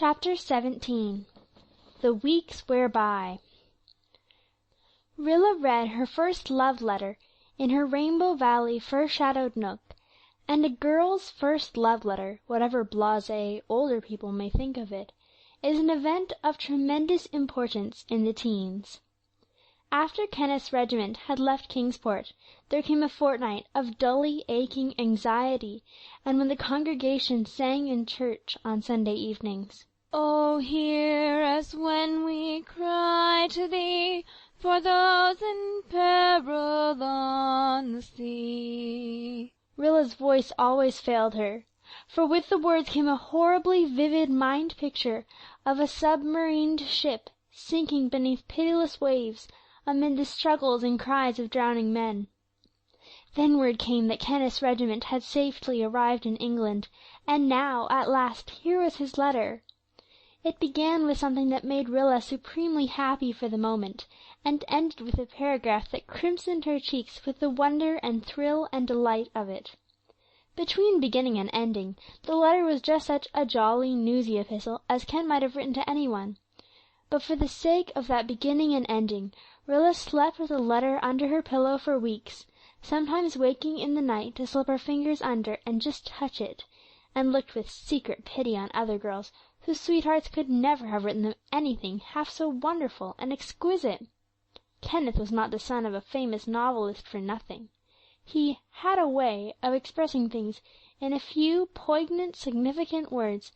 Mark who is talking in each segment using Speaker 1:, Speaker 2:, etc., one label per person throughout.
Speaker 1: Chapter 17 The Weeks Wear By. Rilla read her first love letter in her Rainbow Valley fir-shadowed nook, and a girl's first love letter, whatever blasé older people may think of it, is an event of tremendous importance in the teens. After Kenneth's regiment had left Kingsport, there came a fortnight of dully aching anxiety, and when the congregation sang in church on Sunday evenings, "Oh, hear us when we cry to thee, for those in peril on the sea," Rilla's voice always failed her, for with the words came a horribly vivid mind-picture of a submarined ship sinking beneath pitiless waves amid the struggles and cries of drowning men. Then word came that Kenneth's regiment had safely arrived in England, and now, at last, here was his letter. It began with something that made Rilla supremely happy for the moment, and ended with a paragraph that crimsoned her cheeks with the wonder and thrill and delight of it. Between beginning and ending, the letter was just such a jolly, newsy epistle as Ken might have written to anyone. But for the sake of that beginning and ending, Rilla slept with the letter under her pillow for weeks, sometimes waking in the night to slip her fingers under and just touch it, and looked with secret pity on other girls whose sweethearts could never have written them anything half so wonderful and exquisite. Kenneth was not the son of a famous novelist for nothing. He had a way of expressing things in a few poignant, significant words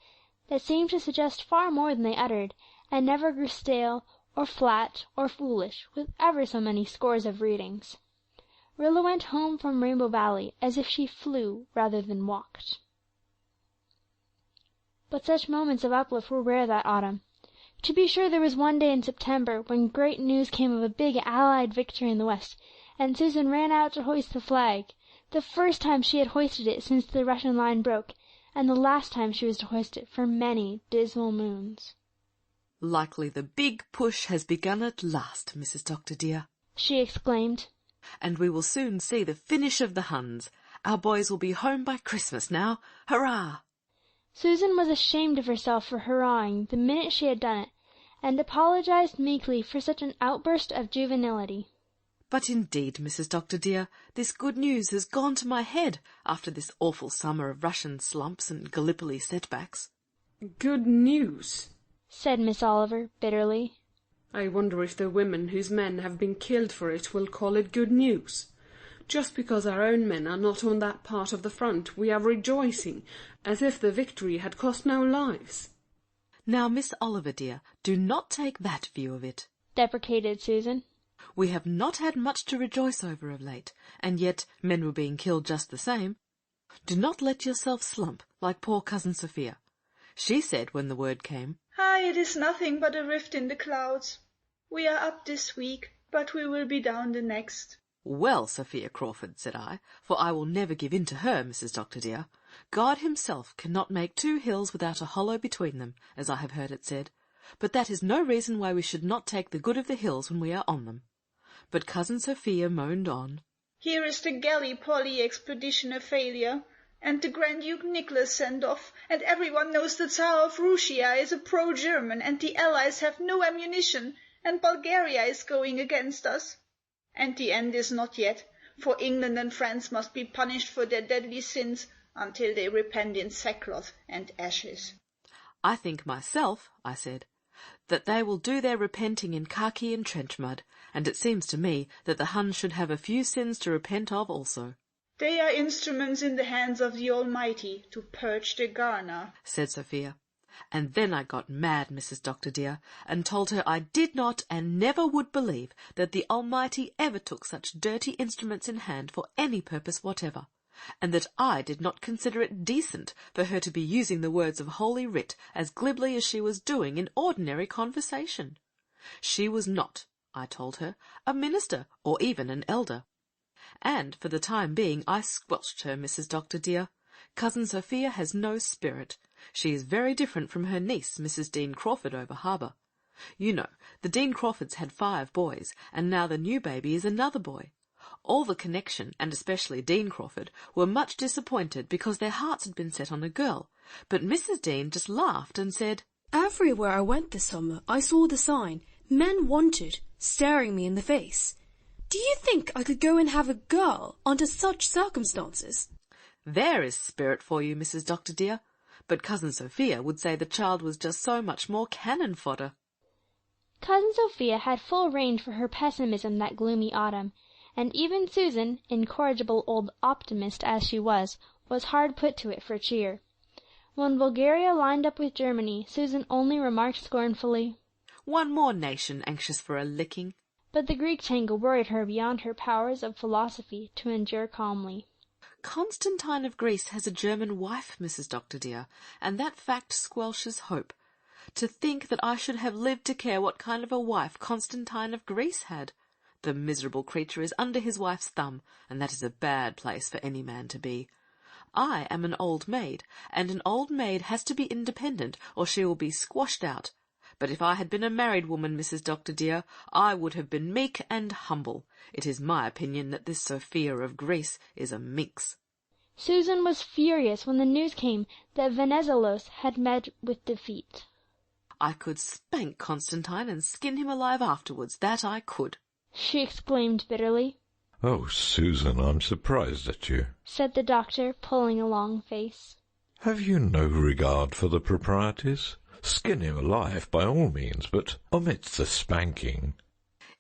Speaker 1: that seemed to suggest far more than they uttered, and never grew stale or flat or foolish with ever so many scores of readings. Rilla went home from Rainbow Valley as if she flew rather than walked. But such moments of uplift were rare that autumn. To be sure, there was one day in September when great news came of a big Allied victory in the West, and Susan ran out to hoist the flag, the first time she had hoisted it since the Russian line broke, and the last time she was to hoist it for many dismal moons.
Speaker 2: "Likely the big push has begun at last, Mrs. Dr. dear,"
Speaker 1: she exclaimed.
Speaker 2: "And we will soon see the finish of the Huns. Our boys will be home by Christmas now. Hurrah!"
Speaker 1: Susan was ashamed of herself for hurrahing the minute she had done it, and apologized meekly for such an outburst of juvenility.
Speaker 2: "But indeed, Mrs. Dr. dear, this good news has gone to my head after this awful summer of Russian slumps and Gallipoli setbacks."
Speaker 3: "Good news?"
Speaker 1: said Miss Oliver bitterly.
Speaker 3: "I wonder if the women whose men have been killed for it will call it good news. Just because our own men are not on that part of the front we are rejoicing, as if the victory had cost no lives."
Speaker 2: "Now, Miss Oliver, dear, do not take that view of it,"
Speaker 1: deprecated Susan.
Speaker 2: "We have not had much to rejoice over of late, and yet men were being killed just the same. Do not let yourself slump like poor Cousin Sophia. She said when the word came,
Speaker 4: 'It is nothing but a rift in the clouds. We are up this week, but we will be down the next.'
Speaker 2: 'Well, Sophia Crawford,' said I, for I will never give in to her, Mrs. Dr. dear. God himself cannot make two hills without a hollow between them, as I have heard it said, but that is no reason why we should not take the good of the hills when we are on them.' But Cousin Sophia moaned on.
Speaker 4: 'Here is the Gallipoli expedition a failure, and the Grand Duke Nicholas sent off, and everyone knows the Tsar of Russia is a pro-German, and the Allies have no ammunition, and Bulgaria is going against us. And the end is not yet, for England and France must be punished for their deadly sins until they repent in sackcloth and ashes.'
Speaker 2: 'I think myself,' I said, "that they will do their repenting in khaki and trench mud, and it seems to me that the Huns should have a few sins to repent of also."
Speaker 4: 'They are instruments in the hands of the Almighty to purge the garner,'
Speaker 2: said Sophia. And then I got mad, Mrs. Dr. dear, and told her I did not and never would believe that the Almighty ever took such dirty instruments in hand for any purpose whatever, and that I did not consider it decent for her to be using the words of Holy Writ as glibly as she was doing in ordinary conversation. She was not, I told her, a minister or even an elder. And for the time being I squelched her, Mrs. Dr. dear. Cousin Sophia has no spirit. She is very different from her niece, Mrs. Dean Crawford, over harbour. You know, the Dean Crawfords had 5 boys, and now the new baby is another boy. All the connection, and especially Dean Crawford, were much disappointed because their hearts had been set on a girl, but Mrs. Dean just laughed and said,
Speaker 5: Everywhere I went this summer, I saw the sign, Men Wanted, staring me in the face. Do you think I could go and have a girl under such circumstances?
Speaker 2: There is spirit for you, Mrs. Dr. dear. But Cousin Sophia would say the child was just so much more cannon fodder.
Speaker 1: Cousin Sophia had full range for her pessimism that gloomy autumn, and even Susan, incorrigible old optimist as she was hard put to it for cheer. When Bulgaria lined up with Germany, Susan only remarked scornfully,
Speaker 2: "One more nation anxious for a licking."
Speaker 1: But the Greek tangle worried her beyond her powers of philosophy to endure calmly.
Speaker 2: Constantine of Greece has a German wife, Mrs. Dr. dear, and that fact squelches hope. To think that I should have lived to care what kind of a wife Constantine of Greece had. The miserable creature is under his wife's thumb, and that is a bad place for any man to be. I am an old maid, and an old maid has to be independent, or she will be squashed out. But if I had been a married woman, Mrs. Dr. dear, I would have been meek and humble. It is my opinion that this Sophia of Greece is a minx.
Speaker 1: Susan was furious when the news came that Venizelos had met with defeat.
Speaker 2: I could spank Constantine and skin him alive afterwards, that I could,
Speaker 1: she exclaimed bitterly.
Speaker 6: "Oh, Susan, I'm surprised at you,"
Speaker 1: said the doctor, pulling a long face.
Speaker 6: "Have you no regard for the proprieties? Skin him alive by all means, but omit the spanking."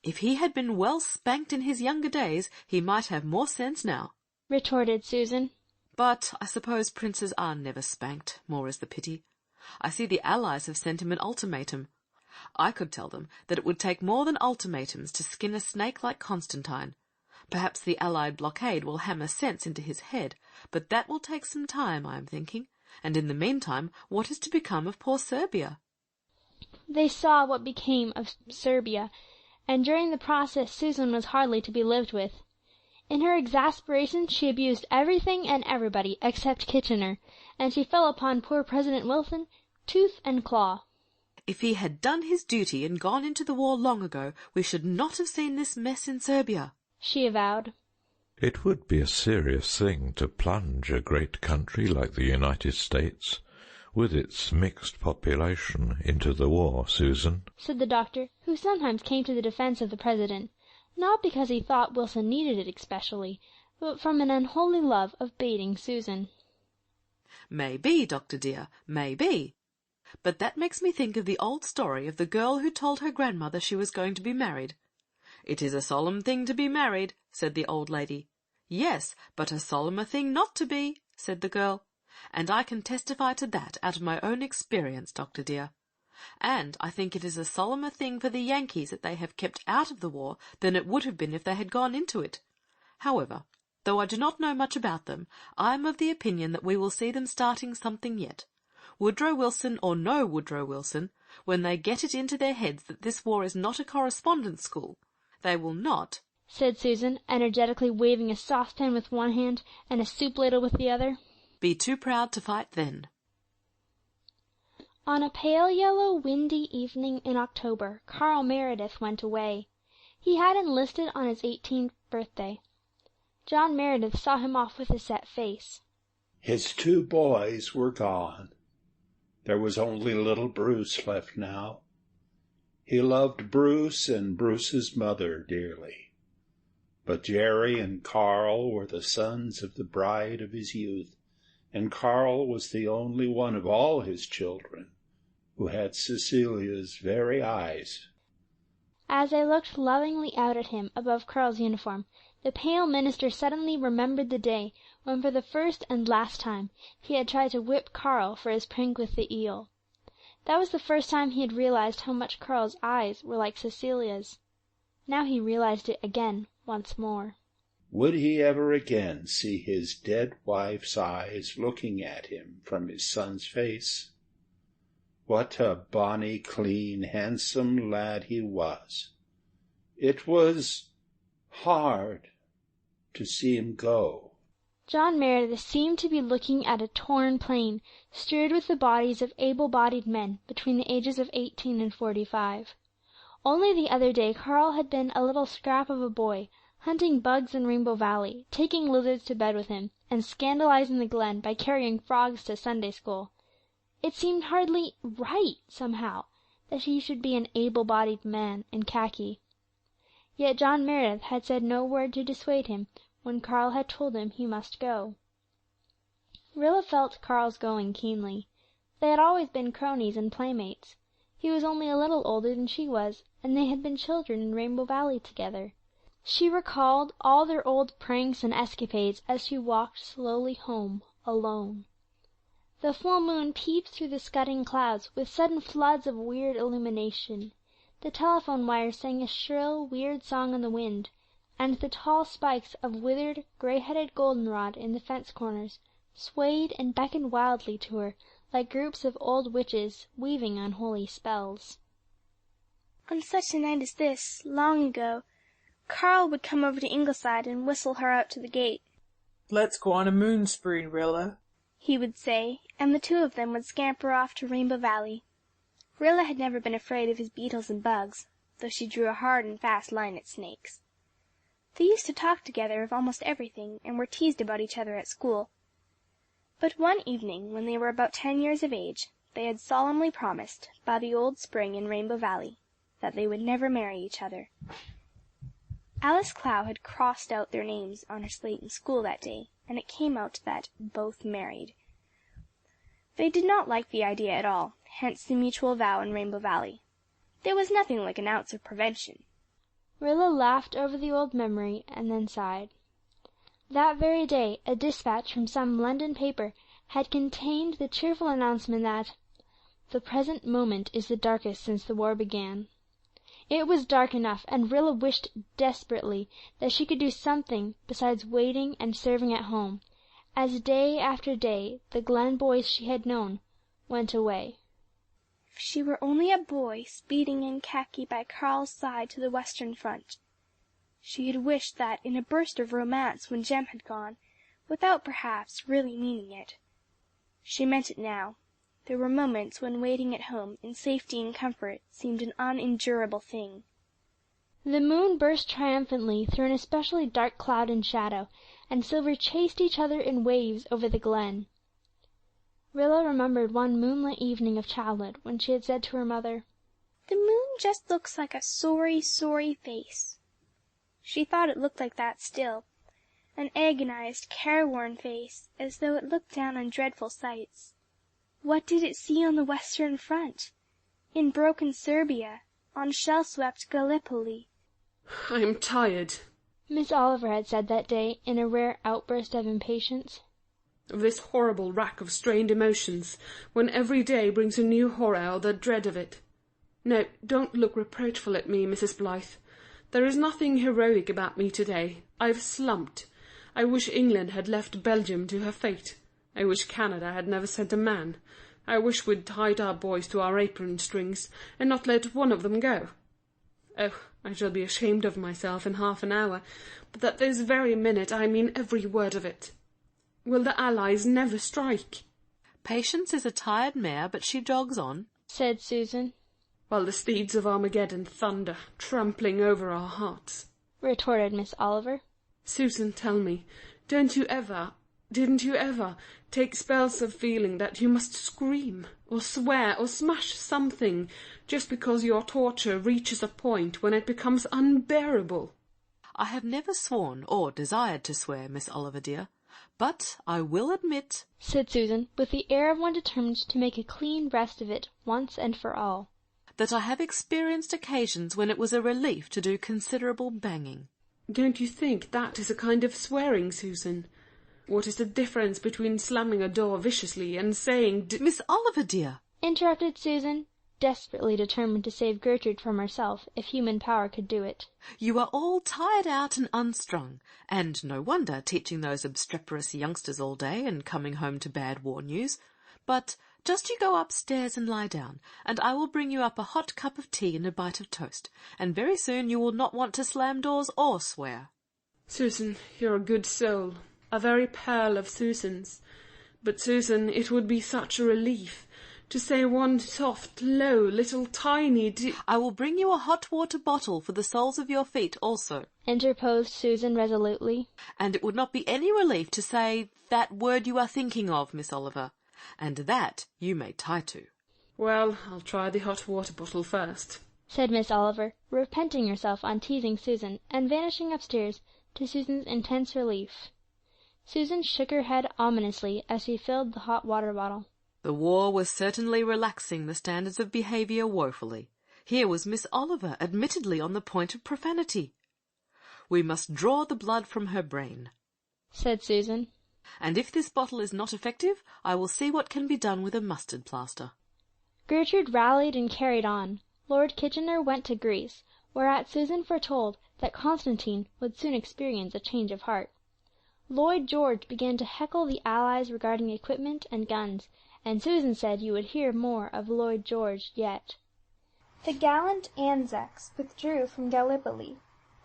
Speaker 2: If he had been well spanked in his younger days, he might have more sense now,
Speaker 1: retorted Susan.
Speaker 2: But I suppose princes are never spanked, more is the pity. I see the Allies have sent him an ultimatum. I could tell them that it would take more than ultimatums to skin a snake like Constantine. Perhaps the Allied blockade will hammer sense into his head, but that will take some time, I am thinking. And in the meantime, what is to become of poor Serbia?
Speaker 1: They saw what became of Serbia, and during the process Susan was hardly to be lived with. In her exasperation she abused everything and everybody except Kitchener, and she fell upon poor President Wilson tooth and claw.
Speaker 2: If he had done his duty and gone into the war long ago, we should not have seen this mess in Serbia, she avowed.
Speaker 6: "It would be a serious thing to plunge a great country like the United States, with its mixed population, into the war, Susan,"
Speaker 1: said the doctor, who sometimes came to the defence of the President, not because he thought Wilson needed it especially, but from an unholy love of baiting Susan.
Speaker 2: "May be, Doctor dear, may be. But that makes me think of the old story of the girl who told her grandmother she was going to be married. 'It is a solemn thing to be married,' said the old lady. 'Yes, but a solemner thing not to be,' said the girl. And I can testify to that out of my own experience, Doctor dear. And I think it is a solemner thing for the Yankees that they have kept out of the war than it would have been if they had gone into it. However, though I do not know much about them, I am of the opinion that we will see them starting something yet. Woodrow Wilson or no Woodrow Wilson, when they get it into their heads that this war is not a correspondence school, they will not," said Susan, energetically waving a saucepan with one hand and a soup ladle with the other, "be too proud to fight then." On a pale yellow, windy evening in October, Carl Meredith went away. He had enlisted on his 18th birthday. John Meredith saw him off with a set face.
Speaker 7: His 2 boys were gone. There was only little Bruce left now. He loved Bruce and Bruce's mother dearly. But Jerry and Carl were the sons of the bride of his youth, and Carl was the only one of all his children who had Cecilia's very eyes.
Speaker 1: As they looked lovingly out at him above Carl's uniform, the pale minister suddenly remembered the day when for the first and last time he had tried to whip Carl for his prank with the eel. That was the first time he had realized how much Carl's eyes were like Cecilia's. Now he realized it again once more.
Speaker 7: Would he ever again see his dead wife's eyes looking at him from his son's face? What a bonny, clean, handsome lad he was! It was hard to see him go.
Speaker 1: John Meredith seemed to be looking at a torn plain, strewed with the bodies of able-bodied men between the ages of 18 and 45. Only the other day Carl had been a little scrap of a boy, hunting bugs in Rainbow Valley, taking lizards to bed with him, and scandalizing the glen by carrying frogs to Sunday school. It seemed hardly right, somehow, that he should be an able-bodied man in khaki. Yet John Meredith had said no word to dissuade him when Carl had told him he must go. Rilla felt Carl's going keenly. They had always been cronies and playmates. He was only a little older than she was, and they had been children in Rainbow Valley together. She recalled all their old pranks and escapades as she walked slowly home, alone. The full moon peeped through the scudding clouds with sudden floods of weird illumination. The telephone wires sang a shrill, weird song in the wind, and the tall spikes of withered, grey-headed goldenrod in the fence corners swayed and beckoned wildly to her like groups of old witches weaving unholy spells.
Speaker 8: On such a night as this, long ago, Carl would come over to Ingleside and whistle her out to the gate.
Speaker 9: "Let's go on a moon spree, Rilla,"
Speaker 8: he would say, and the two of them would scamper off to Rainbow Valley. Rilla had never been afraid of his beetles and bugs, though she drew a hard and fast line at snakes. They used to talk together of almost everything, and were teased about each other at school. But one evening, when they were about 10 years of age, they had solemnly promised, by the old spring in Rainbow Valley, that they would never marry each other. Alice Clow had crossed out their names on her slate in school that day, and it came out that both married. They did not like the idea at all, hence the mutual vow in Rainbow Valley. There was nothing like an ounce of prevention.
Speaker 1: Rilla laughed over the old memory and then sighed. That very day a dispatch from some London paper had contained the cheerful announcement that "the present moment is the darkest since the war began." It was dark enough, and Rilla wished desperately that she could do something besides waiting and serving at home, as day after day the Glen boys she had known went away.
Speaker 8: If she were only a boy speeding in khaki by Carl's side to the Western Front. She had wished that in a burst of romance when Jem had gone, without perhaps really meaning it. She meant it now. There were moments when waiting at home in safety and comfort seemed an unendurable thing.
Speaker 1: The moon burst triumphantly through an especially dark cloud and shadow, and silver chased each other in waves over the glen. Rilla remembered one moonlit evening of childhood when she had said to her mother,
Speaker 8: "The moon just looks like a sorry, sorry face." She thought it looked like that still, an agonized, careworn face, as though it looked down on dreadful sights. What did it see on the Western Front? In broken Serbia? On shell-swept Gallipoli?
Speaker 3: "I am tired,"
Speaker 1: Miss Oliver had said that day in a rare outburst of impatience,
Speaker 3: "of this horrible rack of strained emotions, when every day brings a new horror or the dread of it. No, don't look reproachful at me, Mrs. Blythe. There is nothing heroic about me today. I've slumped. I wish England had left Belgium to her fate. I wish Canada had never sent a man. I wish we'd tied our boys to our apron strings, and not let one of them go. Oh, I shall be ashamed of myself in half an hour, but at this very minute I mean every word of it. Will the Allies never strike?"
Speaker 2: Patience is a tired mare, but she jogs on,
Speaker 1: said Susan.
Speaker 3: "While the steeds of Armageddon thunder, trampling over our hearts,"
Speaker 1: retorted Miss Oliver.
Speaker 3: "Susan, tell me, didn't you ever take spells of feeling that you must scream, or swear, or smash something, just because your torture reaches a point when it becomes unbearable?"
Speaker 2: I have never sworn or desired to swear, Miss Oliver dear, but I will admit,
Speaker 1: said Susan, with the air of one determined to make a clean breast of it once and for all,
Speaker 2: that I have experienced occasions when it was a relief to do considerable banging.
Speaker 3: "Don't you think that is a kind of swearing, Susan? What is the difference between slamming a door viciously and saying
Speaker 2: Miss Oliver dear,"
Speaker 1: interrupted Susan, desperately determined to save Gertrude from herself, if human power could do it.
Speaker 2: "you are all tired out and unstrung, and no wonder, teaching those obstreperous youngsters all day and coming home to bad war news. But just you go upstairs and lie down, and I will bring you up a hot cup of tea and a bite of toast, and very soon you will not want to slam doors or swear."
Speaker 3: "Susan, you're a good soul, a very pearl of Susans. But, Susan, it would be such a relief to say one soft, low, little tiny
Speaker 2: I will bring you a hot water bottle for the soles of your feet also,"
Speaker 1: interposed Susan resolutely.
Speaker 2: "and it would not be any relief to say that word you are thinking of, Miss Oliver. and that you may tie to."
Speaker 3: "Well, I'll try the hot water bottle first,"
Speaker 1: said Miss Oliver, repenting herself on teasing Susan, and vanishing upstairs, to Susan's intense relief. Susan shook her head ominously as she filled the hot water bottle.
Speaker 2: The war was certainly relaxing the standards of behaviour woefully. Here was Miss Oliver admittedly on the point of profanity. "We must draw the blood from her brain,"
Speaker 1: said Susan.
Speaker 2: "and if this bottle is not effective, I will see what can be done with a mustard plaster."
Speaker 1: Gertrude rallied and carried on. Lord Kitchener went to Greece, whereat Susan foretold that Constantine would soon experience a change of heart. Lloyd George began to heckle the Allies regarding equipment and guns, and Susan said you would hear more of Lloyd George yet. The gallant Anzacs withdrew from Gallipoli,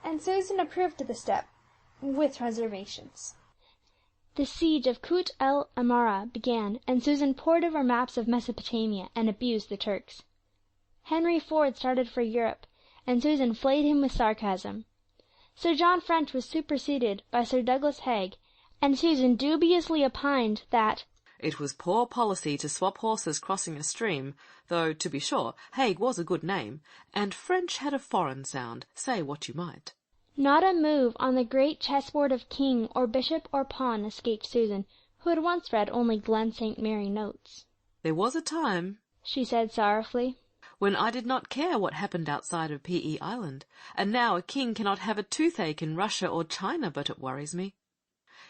Speaker 1: and Susan approved of the step, with reservations. The siege of Kut el Amara began, and Susan pored over maps of Mesopotamia and abused the Turks. Henry Ford started for Europe, and Susan flayed him with sarcasm. Sir John French was superseded by Sir Douglas Haig, and Susan dubiously opined that
Speaker 2: it was poor policy to swap horses crossing a stream, though, to be sure, Haig was a good name, and French had a foreign sound, say what you might.
Speaker 1: Not a move on the great chessboard of king or bishop or pawn escaped Susan, who had once read only Glen St. Mary notes.
Speaker 2: "There was a time,"
Speaker 1: she said sorrowfully,
Speaker 2: "when I did not care what happened outside of P.E. Island, and now a king cannot have a toothache in Russia or China but it worries me.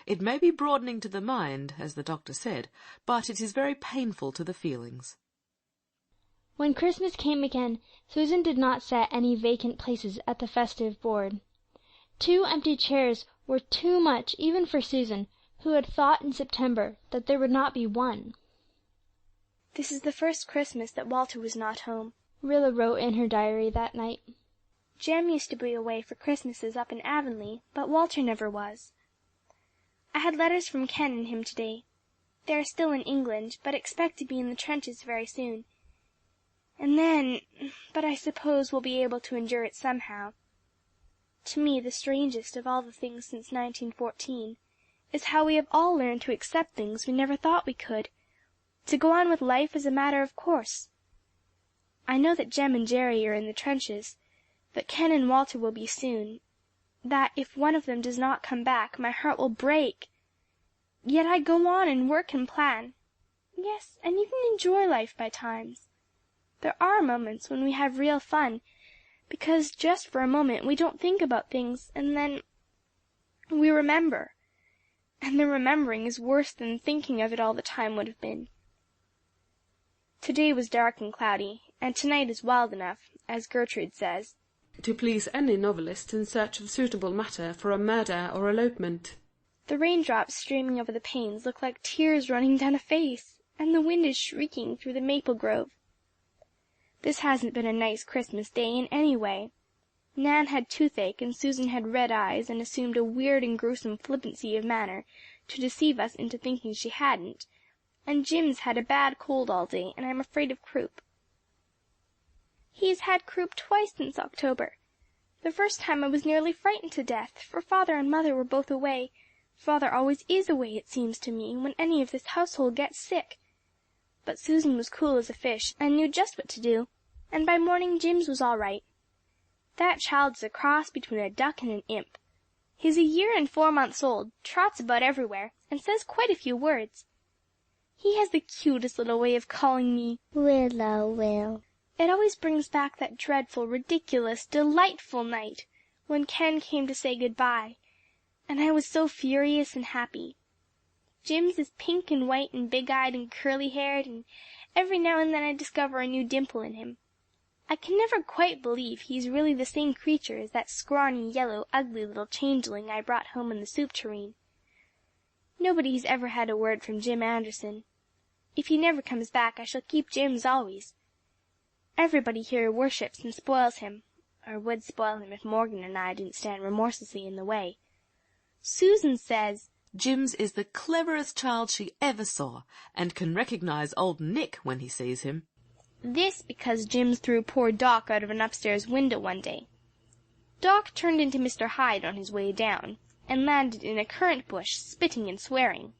Speaker 2: It may be broadening to the mind, as the doctor said, but it is very painful to the feelings."
Speaker 1: When Christmas came again, Susan did not set any vacant places at the festive board. 2 empty chairs were too much even for Susan, who had thought in September that there would not be one.
Speaker 8: "This is the first Christmas that Walter was not home,"
Speaker 1: Rilla wrote in her diary that night.
Speaker 8: "Jem used to be away for Christmases up in Avonlea, but Walter never was. I had letters from Ken and him today. They are still in England, but expect to be in the trenches very soon. And then, but I suppose we'll be able to endure it somehow. To me the strangest of all the things since 1914 is how we have all learned to accept things we never thought we could, to go on with life as a matter of course. I know that Jem and Jerry are in the trenches, that Ken and Walter will be soon, that if one of them does not come back my heart will break. Yet I go on and work and plan. Yes, and even enjoy life by times. There are moments when we have real fun, because just for a moment we don't think about things, and then we remember. And the remembering is worse than thinking of it all the time would have been. Today was dark and cloudy, and tonight is wild enough, as Gertrude says,
Speaker 3: to please any novelist in search of suitable matter for a murder or elopement.
Speaker 8: The raindrops streaming over the panes look like tears running down a face, and the wind is shrieking through the maple grove. This hasn't been a nice Christmas day in any way. Nan had toothache, and Susan had red eyes, and assumed a weird and gruesome flippancy of manner to deceive us into thinking she hadn't, and Jim's had a bad cold all day, and I'm afraid of croup. He has had croup twice since October. The first time I was nearly frightened to death, for Father and Mother were both away. Father always is away, it seems to me, when any of this household gets sick. But Susan was cool as a fish, and knew just what to do, and by morning Jim's was all right. That child is a cross between a duck and an imp. He's a year and 4 months old, trots about everywhere, and says quite a few words. He has the cutest little way of calling me Will. It always brings back that dreadful, ridiculous, delightful night when Ken came to say good-bye, and I was so furious and happy. Jim's is pink and white and big-eyed and curly-haired, and every now and then I discover a new dimple in him. I can never quite believe he's really the same creature as that scrawny, yellow, ugly little changeling I brought home in the soup tureen. Nobody has ever had a word from Jim Anderson. If he never comes back I shall keep Jim's always. Everybody here worships and spoils him, or would spoil him if Morgan and I didn't stand remorselessly in the way. Susan says
Speaker 2: Jim's is the cleverest child she ever saw, and can recognize old Nick when he sees him.
Speaker 8: This because Jim's threw poor Doc out of an upstairs window one day. Doc turned into Mr. Hyde on his way down, and landed in a currant bush, spitting and swearing.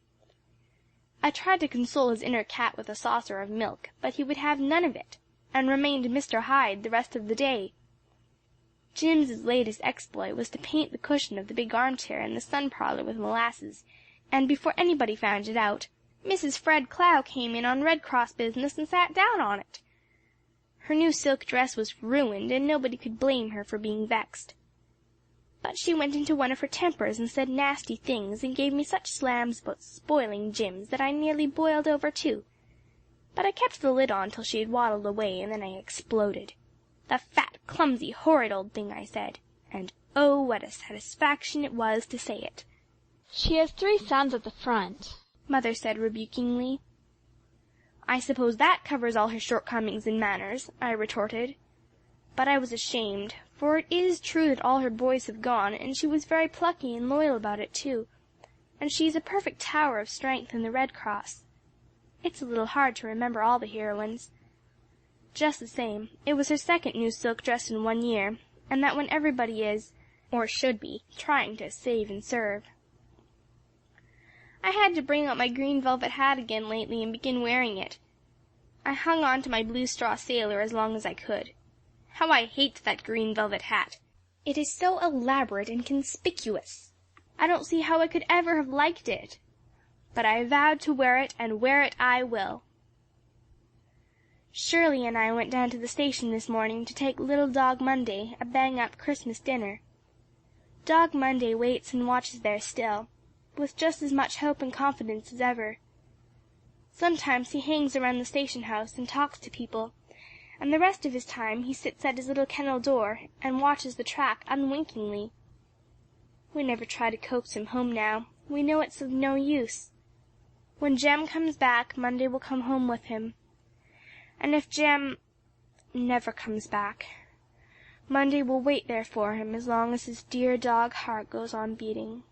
Speaker 8: I tried to console his inner cat with a saucer of milk, but he would have none of it, and remained Mr. Hyde the rest of the day. Jim's latest exploit was to paint the cushion of the big armchair in the sun parlour with molasses, and before anybody found it out, Mrs. Fred Clow came in on Red Cross business and sat down on it. Her new silk dress was ruined, and nobody could blame her for being vexed. But she went into one of her tempers and said nasty things, and gave me such slams about spoiling Jim's that I nearly boiled over too. But I kept the lid on till she had waddled away, and then I exploded. "The fat, clumsy, horrid old thing," I said, and oh, what a satisfaction it was to say it.
Speaker 1: "She has 3 sons at the front,"
Speaker 8: Mother said rebukingly. "I suppose that covers all her shortcomings in manners," I retorted. But I was ashamed, for it is true that all her boys have gone, and she was very plucky and loyal about it too, and she is a perfect tower of strength in the Red Cross. It's a little hard to remember all the heroines. Just the same, it was her second new silk dress in 1 year, and that when everybody is, or should be, trying to save and serve. I had to bring out my green velvet hat again lately and begin wearing it. I hung on to my blue straw sailor as long as I could. How I hate that green velvet hat! It is so elaborate and conspicuous. I don't see how I could ever have liked it. But I vowed to wear it, and wear it I will. Shirley and I went down to the station this morning to take Little Dog Monday a bang-up Christmas dinner. Dog Monday waits and watches there still, with just as much hope and confidence as ever. Sometimes he hangs around the station house and talks to people, and the rest of his time he sits at his little kennel door and watches the track unwinkingly. We never try to coax him home now. We know it's of no use. When Jem comes back, Monday will come home with him. And if Jem never comes back, Monday will wait there for him as long as his dear dog heart goes on beating.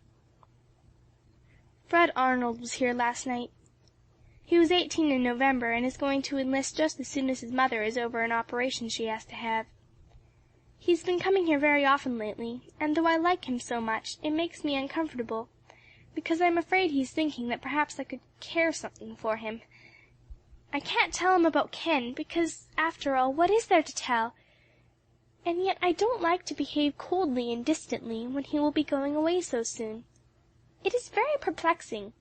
Speaker 8: Fred Arnold was here last night. He was 18 in November and is going to enlist just as soon as his mother is over an operation she has to have. He's been coming here very often lately, and though I like him so much, it makes me uncomfortable, because I'm afraid he's thinking that perhaps I could care something for him. I can't tell him about Ken, because, after all, what is there to tell? And yet I don't like to behave coldly and distantly when he will be going away so soon. It is very perplexing.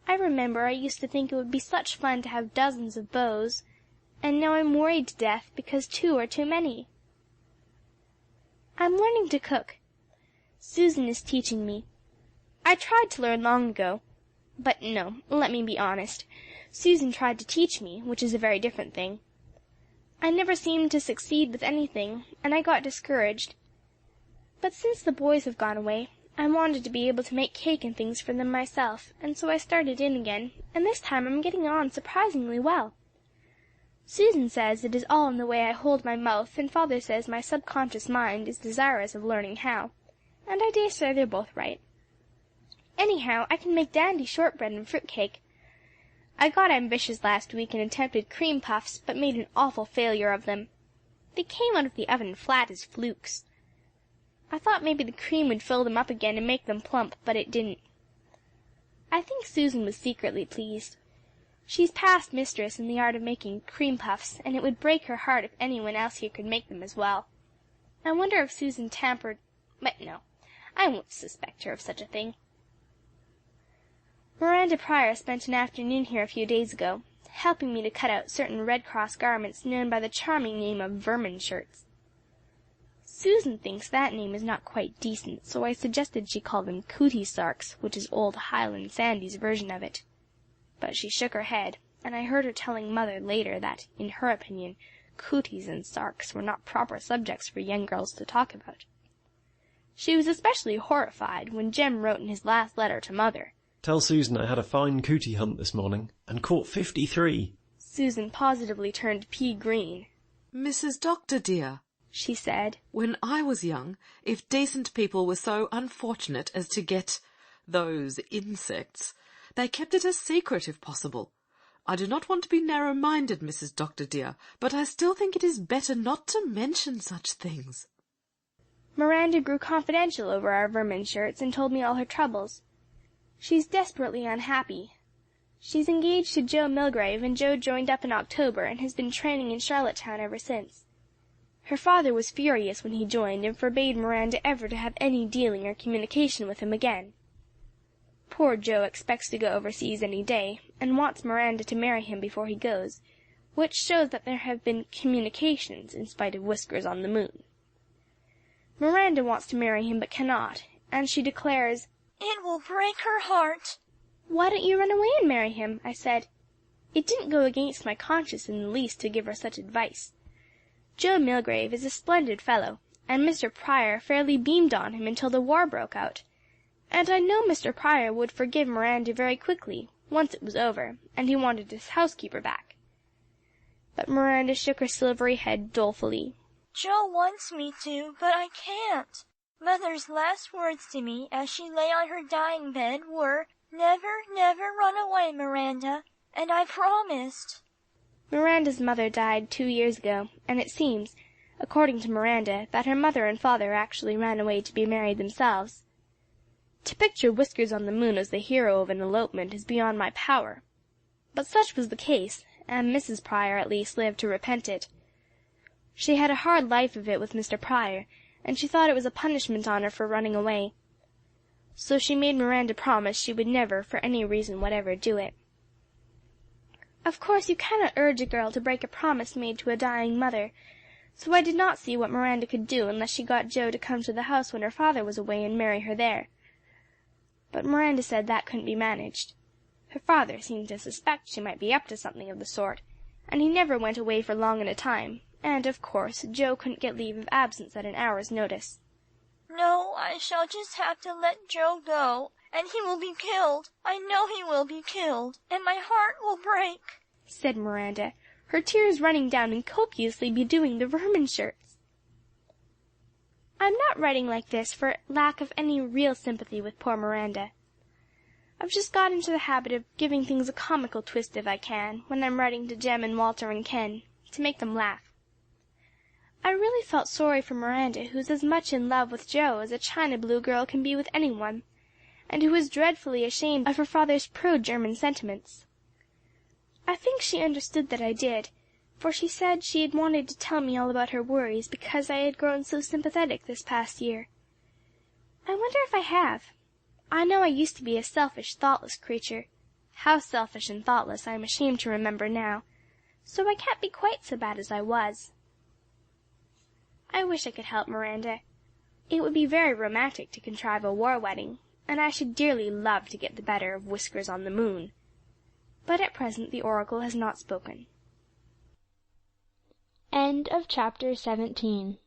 Speaker 8: I remember I used to think it would be such fun to have dozens of beaux, and now I'm worried to death because 2 are too many. I'm learning to cook. Susan is teaching me. I tried to learn long ago, but no, let me be honest. Susan tried to teach me, which is a very different thing. I never seemed to succeed with anything, and I got discouraged. But since the boys have gone away, I wanted to be able to make cake and things for them myself, and so I started in again, and this time I'm getting on surprisingly well. Susan says it is all in the way I hold my mouth, and Father says my subconscious mind is desirous of learning how, and I dare say they're both right. Anyhow, I can make dandy shortbread and fruit cake. I got ambitious last week and attempted cream puffs, but made an awful failure of them. They came out of the oven flat as flukes. I thought maybe the cream would fill them up again and make them plump, but it didn't. I think Susan was secretly pleased. She's past mistress in the art of making cream puffs, and it would break her heart if anyone else here could make them as well. I wonder if Susan tampered, but no, I won't suspect her of such a thing. Miranda Pryor spent an afternoon here a few days ago, helping me to cut out certain Red Cross garments known by the charming name of vermin shirts. Susan thinks that name is not quite decent, so I suggested she call them cootie sarks, which is old Highland Sandy's version of it. But she shook her head, and I heard her telling Mother later that, in her opinion, cooties and sarks were not proper subjects for young girls to talk about. She was especially horrified when Jem wrote in his last letter to Mother,
Speaker 10: "Tell Susan I had a fine cootie hunt this morning, and caught 53.
Speaker 8: Susan positively turned pea-green.
Speaker 2: "Mrs. Doctor, dear,"
Speaker 8: she said,
Speaker 2: "when I was young, if decent people were so unfortunate as to get those insects, they kept it a secret if possible. I do not want to be narrow-minded, Mrs. Doctor, dear, but I still think it is better not to mention such things."
Speaker 8: Miranda grew confidential over our vermin shirts and told me all her troubles. She's desperately unhappy. She's engaged to Joe Milgrave, and Joe joined up in October and has been training in Charlottetown ever since. Her father was furious when he joined and forbade Miranda ever to have any dealing or communication with him again. Poor Joe expects to go overseas any day, and wants Miranda to marry him before he goes, which shows that there have been communications in spite of Whiskers on the moon. Miranda wants to marry him but cannot, and she declares,
Speaker 11: "It will break her heart."
Speaker 8: "Why don't you run away and marry him?" I said. It didn't go against my conscience in the least to give her such advice. Joe Milgrave is a splendid fellow, and Mr. Pryor fairly beamed on him until the war broke out, and I know Mr. Pryor would forgive Miranda very quickly, once it was over, and he wanted his housekeeper back. But Miranda shook her silvery head dolefully.
Speaker 11: "Joe wants me to, but I can't. Mother's last words to me as she lay on her dying bed were, 'Never, never run away, Miranda,' and I promised."
Speaker 8: Miranda's mother died 2 years ago, and it seems, according to Miranda, that her mother and father actually ran away to be married themselves. To picture Whiskers on the moon as the hero of an elopement is beyond my power. But such was the case, and Mrs. Pryor at least lived to repent it. She had a hard life of it with Mr. Pryor, and she thought it was a punishment on her for running away. So she made Miranda promise she would never, for any reason whatever, do it. Of course you cannot urge a girl to break a promise made to a dying mother, so I did not see what Miranda could do unless she got Joe to come to the house when her father was away and marry her there. But Miranda said that couldn't be managed. Her father seemed to suspect she might be up to something of the sort, and he never went away for long at a time, and, of course, Joe couldn't get leave of absence at an hour's notice.
Speaker 11: "No, I shall just have to let Joe go, and he will be killed. I know he will be killed, and my heart will break,"
Speaker 8: said Miranda, her tears running down and copiously bedewing the vermin shirts. I'm not writing like this for lack of any real sympathy with poor Miranda. I've just got into the habit of giving things a comical twist if I can, when I'm writing to Jem and Walter and Ken, to make them laugh. I really felt sorry for Miranda, who's as much in love with Joe as a China blue girl can be with anyone, and who is dreadfully ashamed of her father's pro-German sentiments. I think she understood that I did, for she said she had wanted to tell me all about her worries because I had grown so sympathetic this past year. I wonder if I have. I know I used to be a selfish, thoughtless creature. How selfish and thoughtless I am ashamed to remember now, so I can't be quite so bad as I was. I wish I could help Miranda. It would be very romantic to contrive a war wedding, and I should dearly love to get the better of Whiskers on the moon. But at present the oracle has not spoken.
Speaker 1: End of chapter 17.